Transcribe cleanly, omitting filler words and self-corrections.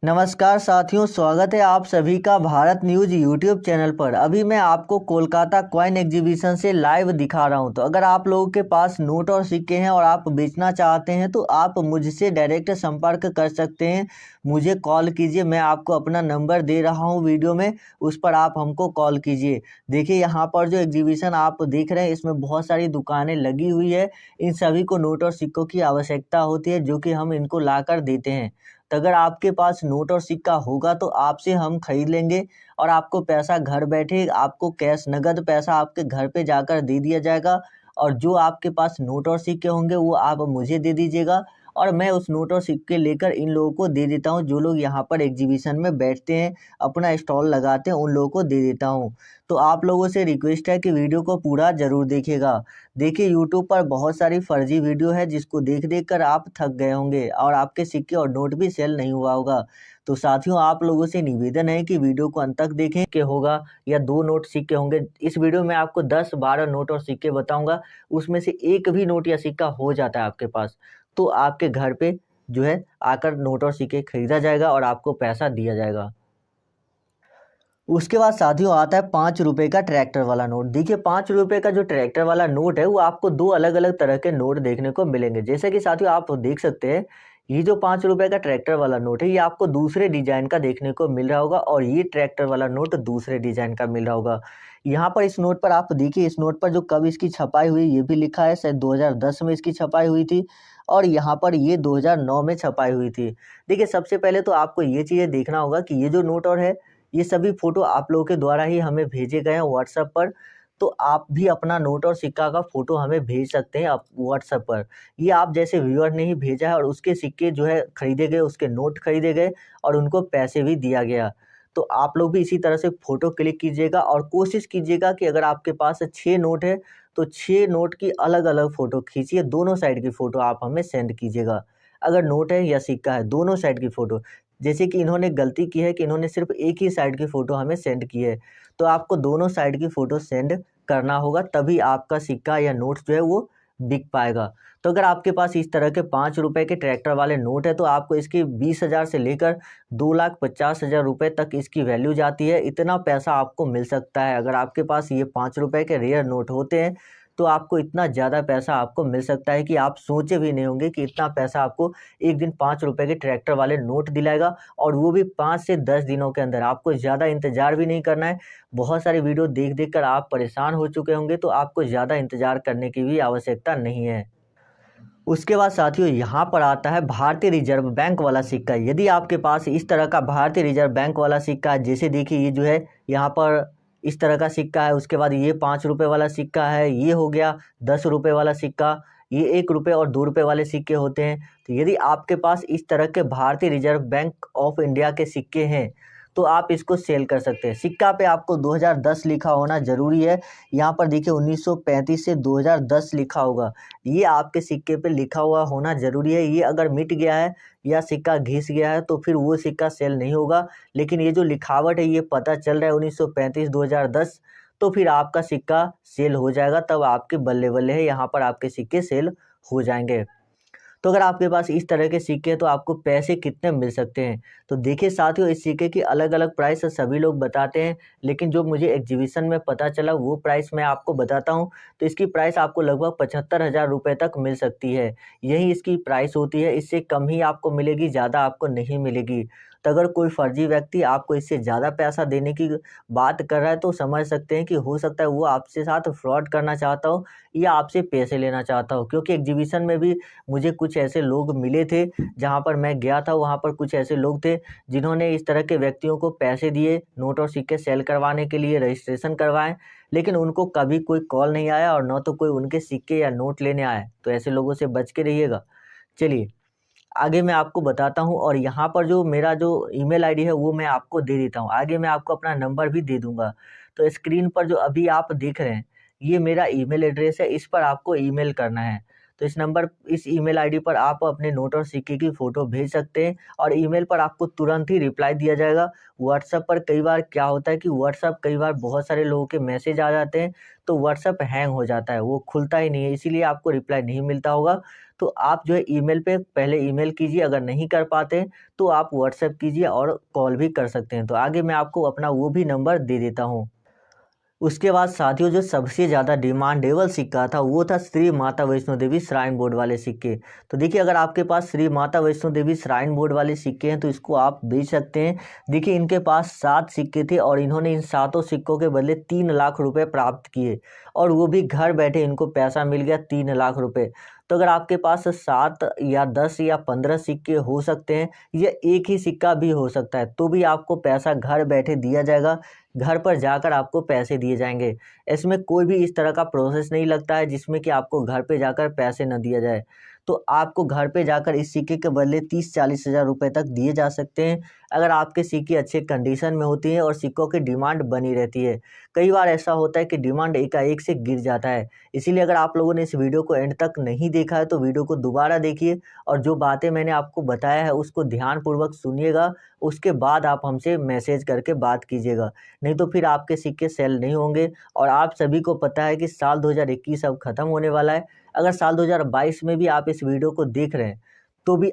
नमस्कार साथियों, स्वागत है आप सभी का भारत न्यूज़ यूट्यूब चैनल पर। अभी मैं आपको कोलकाता कॉइन एग्जीबिशन से लाइव दिखा रहा हूं। तो अगर आप लोगों के पास नोट और सिक्के हैं और आप बेचना चाहते हैं तो आप मुझसे डायरेक्ट संपर्क कर सकते हैं। मुझे कॉल कीजिए, मैं आपको अपना नंबर दे रहा हूं वीडियो में, उस पर आप हमको कॉल कीजिए। देखिए यहाँ पर जो एग्जीबिशन आप देख रहे हैं इसमें बहुत सारी दुकानें लगी हुई है। इन सभी को नोट और सिक्कों की आवश्यकता होती है जो कि हम इनको ला कर देते हैं। तो अगर आपके पास नोट और सिक्का होगा तो आपसे हम खरीद लेंगे और आपको पैसा घर बैठे, आपको कैश नगद पैसा आपके घर पे जाकर दे दिया जाएगा। और जो आपके पास नोट और सिक्के होंगे वो आप मुझे दे दीजिएगा और मैं उस नोट और सिक्के लेकर इन लोगों को दे देता हूँ। जो लोग यहाँ पर एग्जीबिशन में बैठते हैं, अपना स्टॉल लगाते हैं, उन लोगों को दे देता हूँ। तो आप लोगों से रिक्वेस्ट है कि वीडियो को पूरा ज़रूर देखिएगा। देखिए यूट्यूब पर बहुत सारी फर्जी वीडियो है जिसको देख देख कर आप थक गए होंगे और आपके सिक्के और नोट भी सेल नहीं हुआ होगा। तो साथियों, आप लोगों से निवेदन है कि वीडियो को अंत तक देखें। के होगा या 2 नोट सिक्के होंगे। इस वीडियो में आपको 10-12 नोट और सिक्के बताऊंगा, उसमें से एक भी नोट या सिक्का हो जाता है आपके पास तो आपके घर पे जो है आकर नोट और सिक्के खरीदा जाएगा और आपको पैसा दिया जाएगा। उसके बाद साथियों आता है 5 रुपये का ट्रैक्टर वाला नोट। देखिए 5 रुपये का जो ट्रैक्टर वाला नोट है वो आपको 2 अलग अलग तरह के नोट देखने को मिलेंगे। जैसे कि साथियों आप देख सकते हैं, ये जो 5 रुपये का ट्रैक्टर वाला नोट है ये आपको दूसरे डिजाइन का देखने को मिल रहा होगा और ये ट्रैक्टर वाला नोट दूसरे डिजाइन का मिल रहा होगा। यहाँ पर इस नोट पर आप देखिए, इस नोट पर जो कब इसकी छपाई हुई ये भी लिखा है, शायद 2010 में इसकी छपाई हुई थी और यहाँ पर ये 2009 में छपाई हुई थी। देखिए सबसे पहले तो आपको ये चीज़ें देखना होगा कि ये जो नोट और है ये सभी फ़ोटो आप लोगों के द्वारा ही हमें भेजे गए हैं व्हाट्सएप पर। तो आप भी अपना नोट और सिक्का का फ़ोटो हमें भेज सकते हैं आप व्हाट्सएप पर। ये आप जैसे व्यूअर ने ही भेजा है और उसके सिक्के जो है खरीदे गए, उसके नोट खरीदे गए और उनको पैसे भी दिया गया। तो आप लोग भी इसी तरह से फ़ोटो क्लिक कीजिएगा और कोशिश कीजिएगा कि अगर आपके पास 6 नोट है तो 6 नोट की अलग-अलग फ़ोटो खींचिए, दोनों साइड की फ़ोटो आप हमें सेंड कीजिएगा। अगर नोट है या सिक्का है, दोनों साइड की फ़ोटो। जैसे कि इन्होंने गलती की है कि इन्होंने सिर्फ एक ही साइड की फ़ोटो हमें सेंड की है, तो आपको दोनों साइड की फ़ोटो सेंड करना होगा, तभी आपका सिक्का या नोट जो है वो बिक पाएगा। तो अगर आपके पास इस तरह के 5 रुपए के ट्रैक्टर वाले नोट है तो आपको इसकी 20,000 से लेकर 2,50,000 रुपए तक इसकी वैल्यू जाती है। इतना पैसा आपको मिल सकता है। अगर आपके पास ये 5 रुपए के रेयर नोट होते हैं तो आपको इतना ज़्यादा पैसा आपको मिल सकता है कि आप सोचे भी नहीं होंगे कि इतना पैसा आपको एक दिन 5 रुपए के ट्रैक्टर वाले नोट दिलाएगा और वो भी 5 से 10 दिनों के अंदर। आपको ज़्यादा इंतज़ार भी नहीं करना है। बहुत सारी वीडियो देख कर आप परेशान हो चुके होंगे तो आपको ज़्यादा इंतज़ार करने की भी आवश्यकता नहीं है। उसके बाद साथियों यहाँ पर आता है भारतीय रिजर्व बैंक वाला सिक्का। यदि आपके पास इस तरह का भारतीय रिजर्व बैंक वाला सिक्का है, जैसे देखिए ये जो है यहाँ पर इस तरह का सिक्का है, उसके बाद ये 5 रुपये वाला सिक्का है, ये हो गया 10 रुपये वाला सिक्का, ये 1 रुपये और 2 रुपये वाले सिक्के होते हैं। तो यदि आपके पास इस तरह के भारतीय रिजर्व बैंक ऑफ इंडिया के सिक्के हैं तो आप इसको सेल कर सकते हैं। सिक्का पे आपको 2010 लिखा होना ज़रूरी है। यहाँ पर देखिए 1935 से 2010 लिखा होगा, ये आपके सिक्के पे लिखा हुआ होना ज़रूरी है। ये अगर मिट गया है या सिक्का घिस गया है तो फिर वो सिक्का सेल नहीं होगा, लेकिन ये जो लिखावट है ये पता चल रहा है 1935-2010, तो फिर आपका सिक्का सेल हो जाएगा। तब आपके बल्ले-बल्ले है, यहाँ पर आपके सिक्के सेल हो जाएंगे। तो अगर आपके पास इस तरह के सिक्के हैं तो आपको पैसे कितने मिल सकते हैं। तो देखिए साथियों, इस सिक्के की अलग-अलग प्राइस सभी लोग बताते हैं, लेकिन जो मुझे एग्जीबिशन में पता चला वो प्राइस मैं आपको बताता हूँ। तो इसकी प्राइस आपको लगभग 75,000 रुपये तक मिल सकती है। यही इसकी प्राइस होती है, इससे कम ही आपको मिलेगी, ज़्यादा आपको नहीं मिलेगी। तो अगर कोई फर्जी व्यक्ति आपको इससे ज़्यादा पैसा देने की बात कर रहा है तो समझ सकते हैं कि हो सकता है वो आपसे साथ फ्रॉड करना चाहता हो या आपसे पैसे लेना चाहता हो। क्योंकि एग्जीबिशन में भी मुझे कुछ ऐसे लोग मिले थे, जहाँ पर मैं गया था वहाँ पर कुछ ऐसे लोग थे जिन्होंने इस तरह के व्यक्तियों को पैसे दिए नोट और सिक्के सेल करवाने के लिए, रजिस्ट्रेशन करवाएं, लेकिन उनको कभी कोई कॉल नहीं आया और न तो कोई उनके सिक्के या नोट लेने आया। तो ऐसे लोगों से बच के रहिएगा। चलिए आगे मैं आपको बताता हूँ और यहाँ पर जो मेरा जो ईमेल आईडी है वो मैं आपको दे देता हूँ। आगे मैं आपको अपना नंबर भी दे दूँगा। तो स्क्रीन पर जो अभी आप देख रहे हैं ये मेरा ईमेल एड्रेस है, इस पर आपको ईमेल करना है। तो इस ईमेल आईडी पर आप अपने नोट और सिक्के की फ़ोटो भेज सकते हैं और ईमेल पर आपको तुरंत ही रिप्लाई दिया जाएगा। व्हाट्सएप पर कई बार क्या होता है कि व्हाट्सएप कई बार बहुत सारे लोगों के मैसेज आ जाते हैं तो व्हाट्सएप हैंग हो जाता है, वो खुलता ही नहीं है, इसीलिए आपको रिप्लाई नहीं मिलता होगा। तो आप जो है ईमेल पे पहले ईमेल कीजिए, अगर नहीं कर पाते तो आप व्हाट्सएप कीजिए और कॉल भी कर सकते हैं। तो आगे मैं आपको अपना वो भी नंबर दे देता हूँ। उसके बाद साथियों जो सबसे ज़्यादा डिमांडेबल सिक्का था वो था श्री माता वैष्णो देवी श्राइन बोर्ड वाले सिक्के। तो देखिए अगर आपके पास श्री माता वैष्णो देवी श्राइन बोर्ड वाले सिक्के हैं तो इसको आप बेच सकते हैं। देखिए इनके पास 7 सिक्के थे और इन्होंने इन 7 सिक्कों के बदले 3 लाख रुपए प्राप्त किए और वो भी घर बैठे इनको पैसा मिल गया 3 लाख रुपए। तो अगर आपके पास 7 या 10 या 15 सिक्के हो सकते हैं या एक ही सिक्का भी हो सकता है तो भी आपको पैसा घर बैठे दिया जाएगा, घर पर जाकर आपको पैसे दिए जाएंगे। इसमें कोई भी इस तरह का प्रोसेस नहीं लगता है जिसमें कि आपको घर पे जाकर पैसे न दिया जाए। तो आपको घर पे जाकर इस सिक्के के बदले 30-40 हज़ार रुपये तक दिए जा सकते हैं अगर आपके सिक्के अच्छे कंडीशन में होती हैं और सिक्कों की डिमांड बनी रहती है। कई बार ऐसा होता है कि डिमांड एकाएक से गिर जाता है। इसीलिए अगर आप लोगों ने इस वीडियो को एंड तक नहीं देखा है तो वीडियो को दोबारा देखिए और जो बातें मैंने आपको बताया है उसको ध्यानपूर्वक सुनिएगा। उसके बाद आप हमसे मैसेज करके बात कीजिएगा, नहीं तो फिर आपके सिक्के सेल नहीं होंगे। और आप सभी को पता है कि साल 2021 अब ख़त्म होने वाला है। अगर साल 2022 में भी आप इस वीडियो को देख रहे हैं तो भी